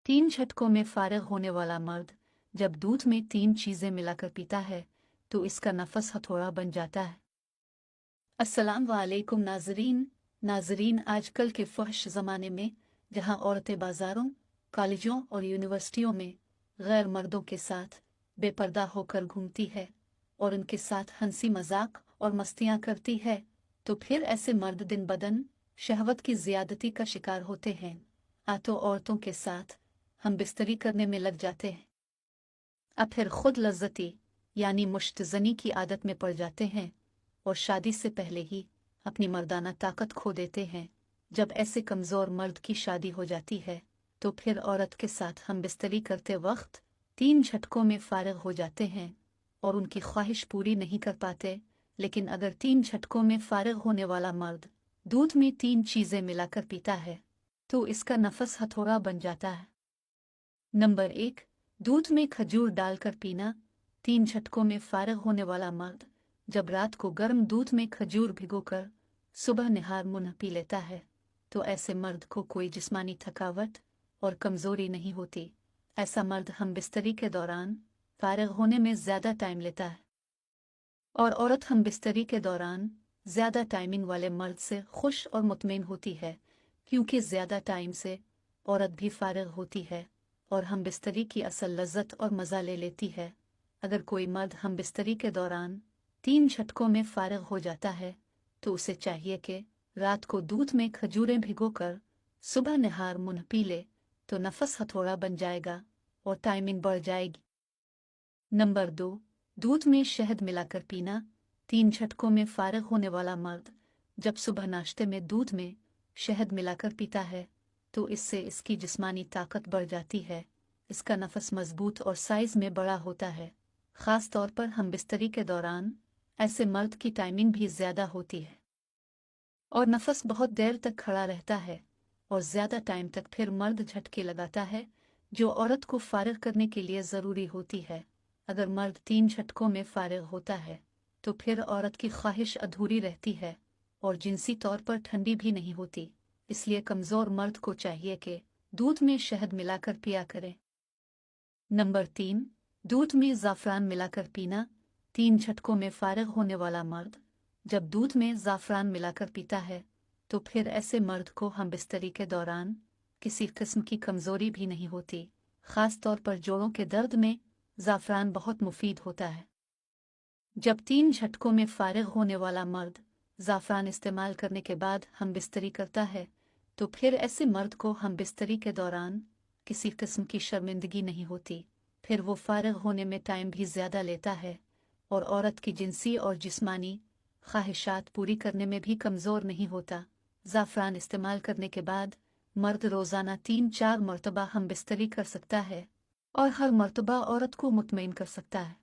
3 झटकों में फारिग होने वाला मर्द जब दूध में 3 चीजें मिलाकर पीता है तो इसका नफस हथौड़ा बन जाता है। अस्सलाम वालेकुम नाजरीन आजकल के फहश ज़माने में जहां औरतें बाजारों, कॉलेजों और यूनिवर्सिटियों में गैर मर्दों के साथ बेपर्दा होकर घूमती है और उनके साथ हंसी मजाक और मस्तियां करती है, तो फिर ऐसे मर्द दिन बदन शहवत की ज्यादती का शिकार होते हैं। तो औरतों के साथ हम बिस्तरी करने में लग जाते हैं, अब फिर खुद लज्जती यानी मुश्तजनी की आदत में पड़ जाते हैं और शादी से पहले ही अपनी मर्दाना ताकत खो देते हैं। जब ऐसे कमज़ोर मर्द की शादी हो जाती है तो फिर औरत के साथ हम बिस्तरी करते वक्त 3 झटकों में फारिग हो जाते हैं और उनकी ख्वाहिश पूरी नहीं कर पाते। लेकिन अगर 3 झटकों में फारिग होने वाला मर्द दूध में 3 चीज़ें मिलाकर पीता है तो इसका नफस हथौड़ा बन जाता है। नंबर 1, दूध में खजूर डालकर पीना। 3 झटकों में फारिग होने वाला मर्द जब रात को गर्म दूध में खजूर भिगोकर सुबह निहार मुंह पी लेता है तो ऐसे मर्द को कोई जिस्मानी थकावट और कमजोरी नहीं होती। ऐसा मर्द हम बिस्तरी के दौरान फारिग होने में ज्यादा टाइम लेता है और औरत हम बिस्तरी के दौरान ज्यादा टाइमिंग वाले मर्द से खुश और मुतमईन होती है, क्योंकि ज्यादा टाइम से औरत भी फारिग होती है और हम बिस्तरी की असल लज्जत और मज़ा ले लेती है। अगर कोई मर्द हम बिस्तरी के दौरान 3 झटकों में फारिग हो जाता है तो उसे चाहिए कि रात को दूध में खजूरें भिगोकर सुबह निहार मुंह पी ले, तो नफस हथौड़ा बन जाएगा और टाइमिंग बढ़ जाएगी। नंबर 2, दूध में शहद मिलाकर पीना। 3 झटकों में फारिग होने वाला मर्द जब सुबह नाश्ते में दूध में शहद मिलाकर पीता है तो इससे इसकी जिस्मानी ताकत बढ़ जाती है, इसका नफस मजबूत और साइज में बड़ा होता है। ख़ास तौर पर हम बिस्तरी के दौरान ऐसे मर्द की टाइमिंग भी ज़्यादा होती है और नफस बहुत देर तक खड़ा रहता है और ज़्यादा टाइम तक फिर मर्द झटके लगाता है जो औरत को फारिग करने के लिए ज़रूरी होती है। अगर मर्द 3 झटकों में फारिग होता है तो फिर औरत की ख्वाहिश अधूरी रहती है और जिनसी तौर पर ठंडी भी नहीं होती। इसलिए कमज़ोर मर्द को चाहिए कि दूध में शहद मिलाकर पिया करें। नंबर 3, दूध में ज़ाफ़रान मिलाकर पीना। 3 झटकों में फारिग होने वाला मर्द जब दूध में ज़ाफ़रान मिलाकर पीता है तो फिर ऐसे मर्द को हम बिस्तरी के दौरान किसी किस्म की कमज़ोरी भी नहीं होती। ख़ास तौर पर जोड़ों के दर्द में ज़ाफ़रान बहुत मुफीद होता है। जब 3 झटकों में फारिग होने वाला मर्द ज़ाफ़रान इस्तेमाल करने के बाद हम बिस्तरी करता है तो फिर ऐसे मर्द को हम बिस्तरी के दौरान किसी किस्म की शर्मिंदगी नहीं होती। फिर वो फारिग होने में टाइम भी ज़्यादा लेता है और औरत की जिनसी और जिस्मानी ख्वाहिशात पूरी करने में भी कमज़ोर नहीं होता। ज़ाफ़रान इस्तेमाल करने के बाद मर्द रोज़ाना 3-4 मरतबा हम बिस्तरी कर सकता है और हर मरतबा औरत को मुतमईन कर सकता है।